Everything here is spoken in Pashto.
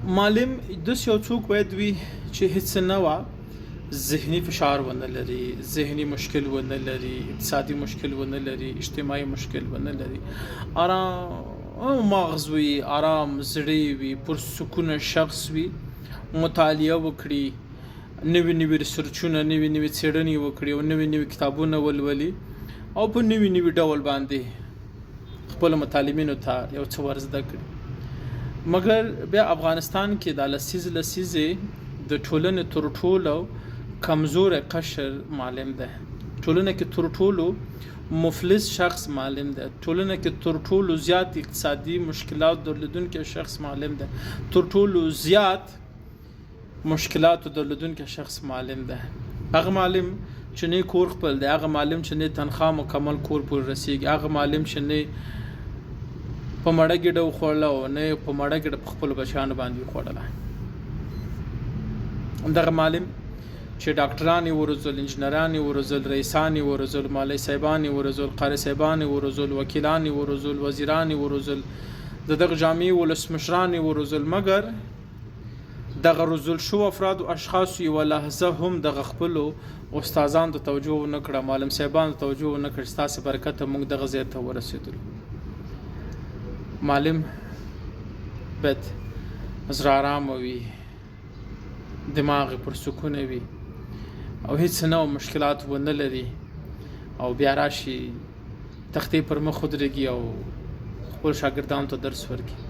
معلم داسې یو څوک باید وي چې هیڅ نه وه ذهني فشار ونه لري، ذهني مشکل ونه لري، اقتصادي مشکل ونه لري، اجتماعي مشکل ونه لري، آرام مغز وي، آرام زړه وي، پرسکونه شخص وي، مطالعه وکړي، نوي نوي ریسرچونه، نوي نوي څېړنې وکړي او نوي نوي کتابونه ولولي او په نوي نوي ډول باندې خپلو متعلمینو ته یو څه ور زده کړي. مګر بیا افغانستان کې دا لسیزې د ټولنې تر ټولو کمزوری قشر معلم ده، ټولنه کې تر ټولو مفلس شخص معلم ده، ټولنه کې تر ټولو زیات اقتصادي مشکلات درلودونکی شخص معلم ده، تر ټولو زیات مشکلات درلودونکی شخص معلم ده. هغه معلم چې نه کور خپل دی، هغه معلم چې نه تنخواه مکمل کور پورې رسیږي، هغه معلم چې نه په مړه ګډه وخوړله او نه په مړه ګډه په خپلو بچیانو باندې وخوړله. همدغه معلم چې ډاکټران یې وروزل، انجینران یې وروزل، رئیسان یې وروزل، مالي صاحبان یې وروزل، قاري صاحبان یې وروزل، وکیلان یې وروزل، وزیران یې وروزل، د دغه جامعې ولسمشران یې وروزل، مګر دغه روزل شو افراد او اشخاص یوه لحظه هم دغه خپلو استادانو ته توجه ونه کړه، معلم صاحبانو ته توجه ونه کړه، ستاسې برکته موږ دغه ځای ته ورسېدلو. معلم باید زړه ارامه وي، دماغ یې پر سکونه وي او هیڅ نه مشکلات ونه لري او بیا راشي تختې پر مخ ودرېږي او خپل شاګردانو ته درس ورکړي.